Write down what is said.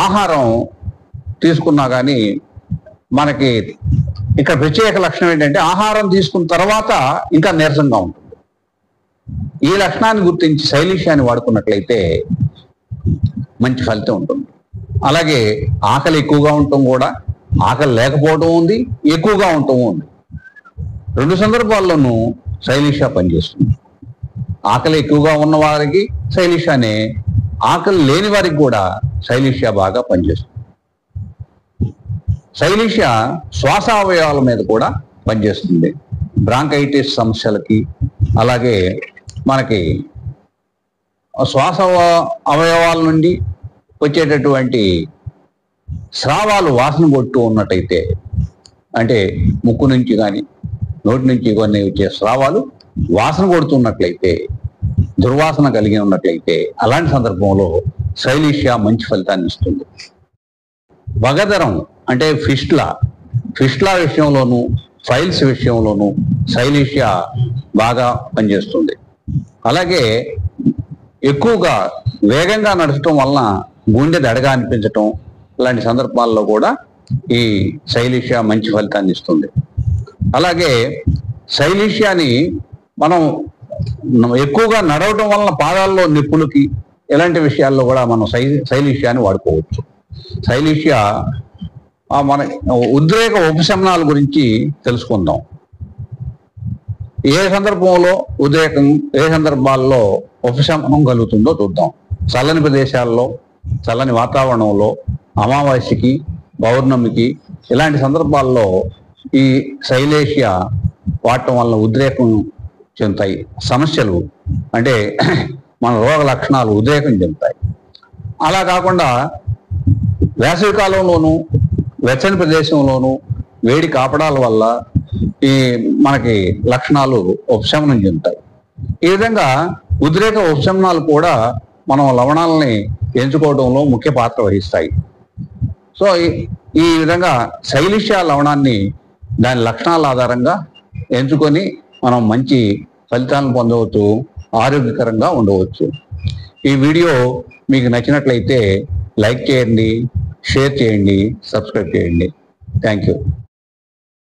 ఆహారం తీసుకున్నా కానీ మనకి ఇక్కడ ప్రత్యేక లక్షణం ఏంటంటే ఆహారం తీసుకున్న తర్వాత ఇంకా నీరసంగా ఉంటుంది. ఈ లక్షణాన్ని గుర్తించి శైలీష్యాన్ని వాడుకున్నట్లయితే మంచి ఫలితం ఉంటుంది. అలాగే ఆకలి ఎక్కువగా ఉండటం కూడా, ఆకలి లేకపోవడం ఉంది, ఎక్కువగా ఉండటం ఉంది. రెండు సందర్భాల్లోనూ శైలీష్య పనిచేస్తుంది. ఆకలి ఎక్కువగా ఉన్న వారికి శైలీష్యానే, ఆకలి లేని వారికి కూడా శైలీష్య బాగా పనిచేస్తుంది. శైలీష్య శ్వాస అవయవాల మీద కూడా పనిచేస్తుంది. బ్రాంకైటిస్ సమస్యలకి, అలాగే మనకి శ్వాస అవయవాల నుండి వచ్చేటటువంటి స్రావాలు వాసన కొట్టు ఉన్నట్టయితే, అంటే ముక్కు నుంచి కానీ నోటి నుంచి కొన్ని వచ్చే స్రావాలు వాసన కొడుతున్నట్లయితే, దుర్వాసన కలిగి ఉన్నట్లయితే, అలాంటి సందర్భంలో శైలీష్య మంచి ఫలితాన్ని ఇస్తుంది. వగదరం అంటే ఫిస్ట్లా విషయంలోనూ, ఫైల్స్ విషయంలోనూ శైలీష్య బాగా పనిచేస్తుంది. అలాగే ఎక్కువగా వేగంగా నడచడం వలన గుండె దడగా అనిపించటం, ఇలాంటి సందర్భాల్లో కూడా ఈ శైలీష్య మంచి ఫలితాన్ని ఇస్తుంది. అలాగే శైలీష్యాన్ని మనం ఎక్కువగా నడవటం వలన పాదాల్లో నొప్పులకి, ఇలాంటి విషయాల్లో కూడా మనం శైలీష్యాన్ని వాడుకోవచ్చు. శైలీష్య మన ఉద్రేక ఉపశమనాల గురించి తెలుసుకుందాం. ఏ సందర్భంలో ఉద్రేకం, ఏ సందర్భాల్లో ఉపశమనం కలుగుతుందో చూద్దాం. చల్లని ప్రదేశాల్లో, చల్లని వాతావరణంలో, అమావాస్యకి, పౌర్ణమికి, ఇలాంటి సందర్భాల్లో ఈ శైలీష్య వాడటం వలన ఉద్రేకం చెందుతాయి. సమస్యలు అంటే మన రోగ లక్షణాలు ఉద్రేకం చెందుతాయి. అలా కాకుండా వేసవి కాలంలోనూ, వెచ్చని ప్రదేశంలోనూ వేడి కాపడాల వల్ల ఈ మనకి లక్షణాలు ఉపశమనం చెందుతాయి. ఈ విధంగా ఉద్రేక ఉపశమనాలు కూడా మనం లవణాలని ఎంచుకోవడంలో ముఖ్య పాత్ర వహిస్తాయి. సో ఈ విధంగా శైలీష్య లవణాన్ని దాని లక్షణాల ఆధారంగా ఎంచుకొని మనం మంచి ఫలితాలను పొందవచ్చు, ఆరోగ్యకరంగా ఉండవచ్చు. ఈ వీడియో మీకు నచ్చినట్లయితే లైక్ చేయండి, షేర్ చేయండి, సబ్స్క్రైబ్ చేయండి. Thank you.